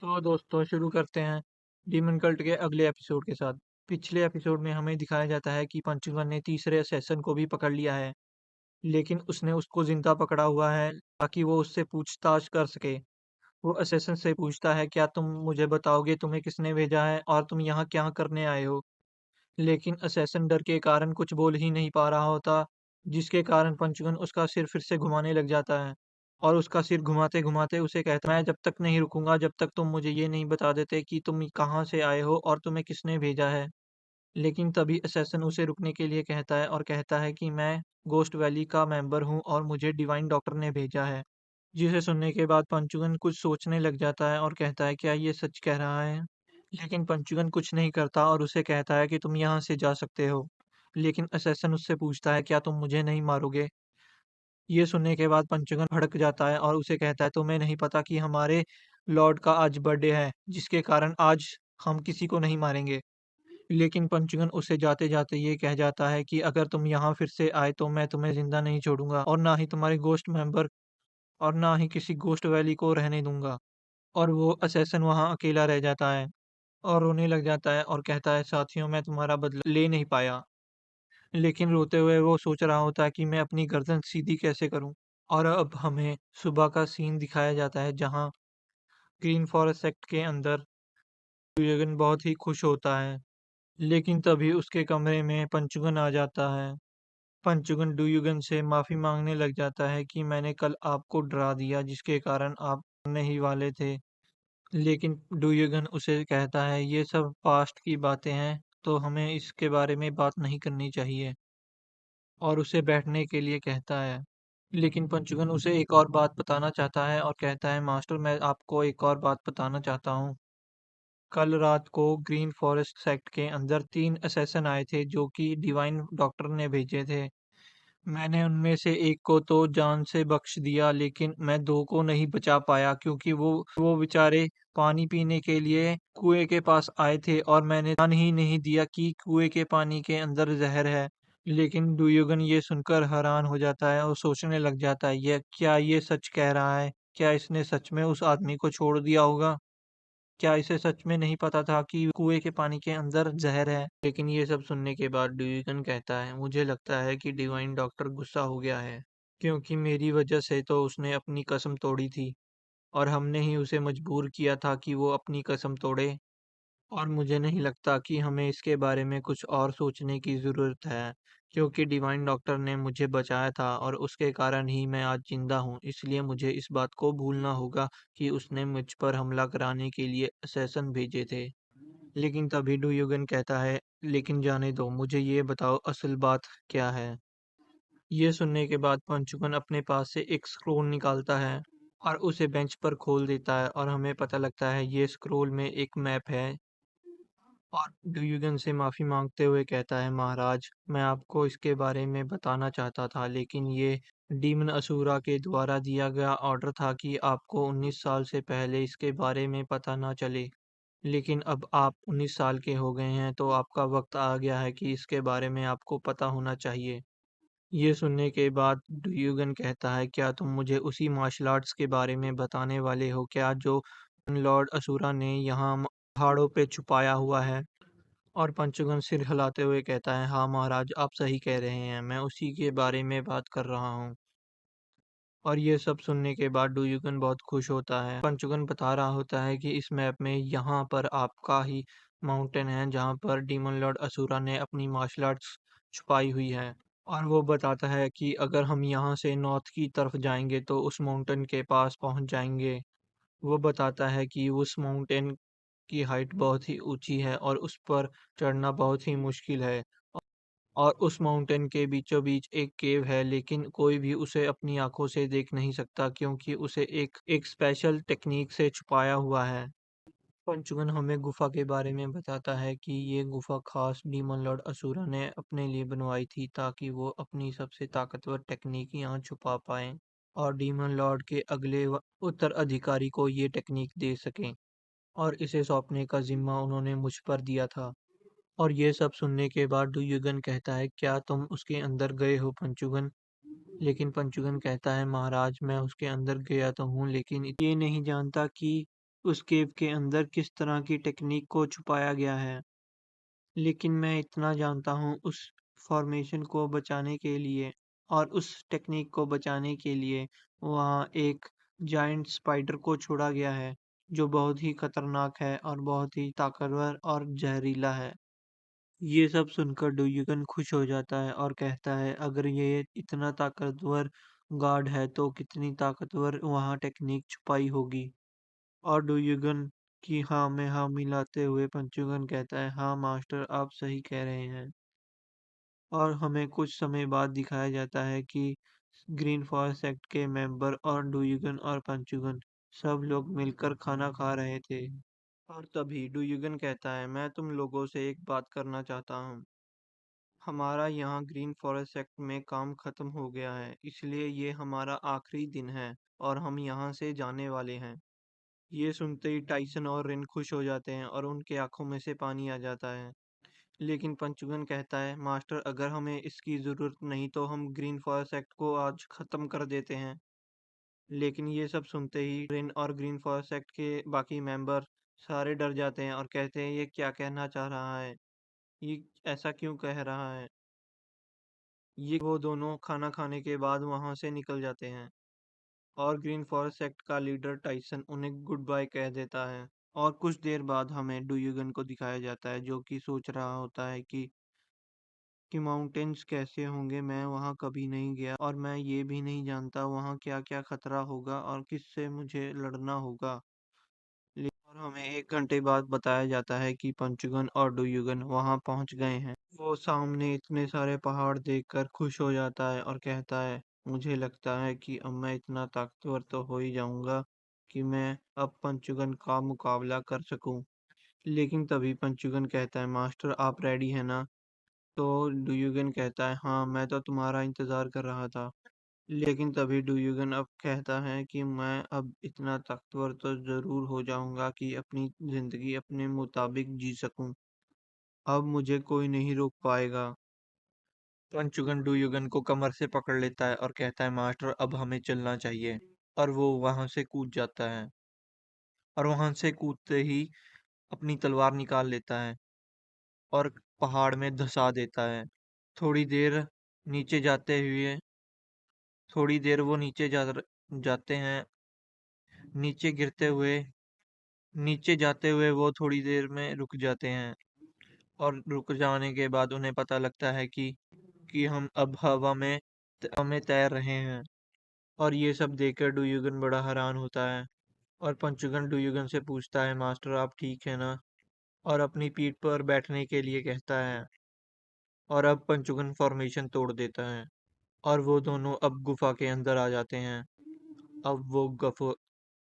तो दोस्तों शुरू करते हैं डीमन कल्ट के अगले एपिसोड के साथ। पिछले एपिसोड में हमें दिखाया जाता है कि पंचुगन ने तीसरे असैसन को भी पकड़ लिया है, लेकिन उसने उसको जिंदा पकड़ा हुआ है ताकि वो उससे पूछताछ कर सके। वो असैसन से पूछता है, क्या तुम मुझे बताओगे तुम्हें किसने भेजा है और तुम यहाँ क्या करने आए हो? लेकिन असैसन डर के कारण कुछ बोल ही नहीं पा रहा होता, जिसके कारण पंचुगन उसका सिर फिर से घुमाने लग जाता है और उसका सिर घुमाते घुमाते उसे कहता है, मैं जब तक नहीं रुकूंगा जब तक तुम मुझे ये नहीं बता देते कि तुम कहाँ से आए हो और तुम्हें किसने भेजा है। लेकिन तभी असैसन उसे रुकने के लिए कहता है और कहता है कि मैं गोस्ट वैली का मेंबर हूँ और मुझे डिवाइन डॉक्टर ने भेजा है। जिसे सुनने के बाद पंचुगन कुछ सोचने लग जाता है और कहता है, क्या ये सच कह रहा है? लेकिन पंचुगन कुछ नहीं करता और उसे कहता है कि तुम यहाँ से जा सकते हो। लेकिन असैसन उससे पूछता है, क्या तुम मुझे नहीं मारोगे? ये सुनने के बाद पंचुगन भड़क जाता है और उसे कहता है, तुम्हें नहीं पता कि हमारे लॉर्ड का आज बर्थडे है, जिसके कारण आज हम किसी को नहीं मारेंगे। लेकिन पंचुगन उसे जाते जाते ये कह जाता है कि अगर तुम यहाँ फिर से आए तो मैं तुम्हें जिंदा नहीं छोड़ूंगा और ना ही तुम्हारे गोस्ट मेंबर और ना ही किसी गोस्ट वैली को रहने दूंगा। और वो असैसन वहाँ अकेला रह जाता है और रोने लग जाता है और कहता है, साथियों मैं तुम्हारा बदला ले नहीं पाया। लेकिन रोते हुए वो सोच रहा होता है कि मैं अपनी गर्दन सीधी कैसे करूं। और अब हमें सुबह का सीन दिखाया जाता है जहां ग्रीन फॉरेस्ट सेक्ट के अंदर ड्यूगन बहुत ही खुश होता है। लेकिन तभी उसके कमरे में पंचुगन आ जाता है। पंचुगन ड्यूगन से माफी मांगने लग जाता है कि मैंने कल आपको डरा दिया, जिसके कारण आप मरने ही वाले थे। लेकिन ड्यूगन उसे कहता है, ये सब पास्ट की बातें हैं, तो हमें इसके बारे में बात नहीं करनी चाहिए और उसे बैठने के लिए कहता है। लेकिन पंचुगन उसे एक और बात बताना चाहता है और कहता है, मास्टर मैं आपको एक और बात बताना चाहता हूँ। कल रात को ग्रीन फॉरेस्ट सेक्ट के अंदर 3 असैसन आए थे जो कि डिवाइन डॉक्टर ने भेजे थे। मैंने उनमें से एक को तो जान से बख्श दिया, लेकिन मैं 2 को नहीं बचा पाया क्योंकि वो बेचारे पानी पीने के लिए कुएं के पास आए थे और मैंने ध्यान ही नहीं दिया कि कुएं के पानी के अंदर जहर है। लेकिन डुयोगन ये सुनकर हैरान हो जाता है और सोचने लग जाता है, ये सच कह रहा है? क्या इसने सच में उस आदमी को छोड़ दिया होगा? क्या इसे सच में नहीं पता था कि कुएं के पानी के अंदर जहर है? लेकिन ये सब सुनने के बाद ड्यूगन कहता है, मुझे लगता है कि डिवाइन डॉक्टर गुस्सा हो गया है, क्योंकि मेरी वजह से तो उसने अपनी कसम तोड़ी थी और हमने ही उसे मजबूर किया था कि वो अपनी कसम तोड़े। और मुझे नहीं लगता कि हमें इसके बारे में कुछ और सोचने की ज़रूरत है, क्योंकि डिवाइन डॉक्टर ने मुझे बचाया था और उसके कारण ही मैं आज जिंदा हूँ। इसलिए मुझे इस बात को भूलना होगा कि उसने मुझ पर हमला कराने के लिए असैसन भेजे थे। लेकिन तभी डुयुगन कहता है, लेकिन जाने दो, मुझे ये बताओ असल बात क्या है? ये सुनने के बाद पंचुकन अपने पास से एक स्क्रोल निकालता है और उसे बेंच पर खोल देता है और हमें पता लगता है ये स्क्रोल में एक मैप है। और ड्यूगन से माफ़ी मांगते हुए कहता है, महाराज मैं आपको इसके बारे में बताना चाहता था, लेकिन ये डीमन असुरा के द्वारा दिया गया ऑर्डर था कि आपको 19 साल से पहले इसके बारे में पता ना चले। लेकिन अब आप 19 साल के हो गए हैं तो आपका वक्त आ गया है कि इसके बारे में आपको पता होना चाहिए। ये सुनने के बाद ड्यूगन कहता है, क्या तुम मुझे उसी मार्शल आर्ट्स के बारे में बताने वाले हो क्या जो लॉर्ड असुरा ने यहाँ पहाड़ों पे छुपाया हुआ है? और पंचुगन सिर हिलाते हुए कहता है, हाँ महाराज आप सही कह रहे हैं, मैं उसी के बारे में बात कर रहा हूँ। और ये सब सुनने के बाद डुयुगन बहुत खुश होता है। पंचुगन बता रहा होता है कि इस मैप में यहाँ पर आपका ही माउंटेन है जहाँ पर डीमन लॉर्ड असुरा ने अपनी मार्शल आर्ट्स छुपाई हुई है। और वो बताता है कि अगर हम यहाँ से नॉर्थ की तरफ जाएंगे तो उस माउंटेन के पास पहुँच जाएंगे। वो बताता है कि उस माउंटेन की हाइट बहुत ही ऊंची है और उस पर चढ़ना बहुत ही मुश्किल है। और उस माउंटेन के बीचों बीच एक केव है, लेकिन कोई भी उसे अपनी आंखों से देख नहीं सकता क्योंकि उसे एक एक स्पेशल टेक्निक से छुपाया हुआ है। पंचुगन हमें गुफा के बारे में बताता है कि ये गुफा खास डीमन लॉर्ड असुरा ने अपने लिए बनवाई थी ताकि वो अपनी सबसे ताकतवर टेक्निक यहाँ छुपा पाए और डीमन लॉर्ड के अगले उत्तराधिकारी को ये टेक्निक दे सकें। और इसे सौंपने का जिम्मा उन्होंने मुझ पर दिया था। और ये सब सुनने के बाद डुयुगन कहता है, क्या तुम उसके अंदर गए हो पंचुगन? लेकिन पंचुगन कहता है, महाराज मैं उसके अंदर गया तो हूँ, लेकिन ये नहीं जानता कि उस केव के अंदर किस तरह की टेक्निक को छुपाया गया है। लेकिन मैं इतना जानता हूँ उस फॉर्मेशन को बचाने के लिए और उस टेक्निक को बचाने के लिए वहाँ एक जायंट स्पाइडर को छोड़ा गया है, जो बहुत ही खतरनाक है और बहुत ही ताकतवर और जहरीला है। ये सब सुनकर डुयुगन खुश हो जाता है और कहता है अगर ये इतना ताकतवर गार्ड है तो कितनी ताकतवर वहाँ टेक्निक छुपाई होगी। और डुयुगन की हाँ में हाँ मिलाते हुए पंचुगन कहता है हाँ मास्टर आप सही कह रहे हैं। और हमें कुछ समय बाद दिखाया जाता है कि ग्रीन फॉरेस्ट सेक्ट के मेंबर और डुयुगन और पंचुगन सब लोग मिलकर खाना खा रहे थे। और तभी डुयुगन कहता है मैं तुम लोगों से एक बात करना चाहता हूँ। हमारा यहाँ ग्रीन फॉरेस्ट सेक्ट में काम खत्म हो गया है, इसलिए ये हमारा आखिरी दिन है और हम यहाँ से जाने वाले हैं। ये सुनते ही टाइसन और रिन खुश हो जाते हैं और उनके आंखों में से पानी आ जाता है। लेकिन पंचुगन कहता है मास्टर अगर हमें इसकी ज़रूरत नहीं तो हम ग्रीन फॉरेस्ट एक्ट को आज ख़त्म कर देते हैं। लेकिन ये सब सुनते ही रिन और ग्रीन फॉरेस्ट एक्ट के बाकी मेंबर सारे डर जाते हैं और कहते हैं ये क्या कहना चाह रहा है, ये ऐसा क्यों कह रहा है। ये वो दोनों खाना खाने के बाद वहाँ से निकल जाते हैं और ग्रीन फॉरेस्ट सेक्ट का लीडर टाइसन उन्हें गुड बाय कह देता है। और कुछ देर बाद हमें डुयुगन को दिखाया जाता है जो कि सोच रहा होता है कि माउंटेन्स कैसे होंगे, मैं वहाँ कभी नहीं गया और मैं ये भी नहीं जानता वहाँ क्या क्या खतरा होगा और किससे मुझे लड़ना होगा। और हमें 1 घंटे बाद बताया जाता है कि पंचुगन और डुयुगन वहाँ पहुँच गए हैं। वो सामने इतने सारे पहाड़ देखकर खुश हो जाता है और कहता है मुझे लगता है कि अब मैं इतना ताकतवर तो हो ही जाऊंगा कि मैं अब पंचुगन का मुकाबला कर सकूं। लेकिन तभी पंचुगन कहता है मास्टर आप रेडी है ना। तो डुयुगन कहता है हाँ मैं तो तुम्हारा इंतजार कर रहा था। लेकिन तभी डुयुगन अब कहता है कि मैं अब इतना ताकतवर तो जरूर हो जाऊंगा कि अपनी जिंदगी अपने मुताबिक जी सकूं। अब मुझे कोई नहीं रोक पाएगा। पंचुगन डुयुगन को कमर से पकड़ लेता है और कहता है मास्टर अब हमें चलना चाहिए। और वो वहां से कूद जाता है और वहां से कूदते ही अपनी तलवार निकाल लेता है और पहाड़ में धंसा देता है। थोड़ी देर नीचे जाते हुए थोड़ी देर वो जाते हैं। नीचे गिरते हुए नीचे जाते हुए वो थोड़ी देर में रुक जाते हैं और रुक जाने के बाद उन्हें पता लगता है कि हम अब हवा में तैर रहे हैं। और ये सब देखकर डुयुगन बड़ा हैरान होता है और पंचुगन डुयुगन से पूछता है मास्टर आप ठीक है ना। और अपनी पीठ पर बैठने के लिए कहता है। और अब पंचुगन फॉर्मेशन तोड़ देता है और वो दोनों अब गुफा के अंदर आ जाते हैं। अब वो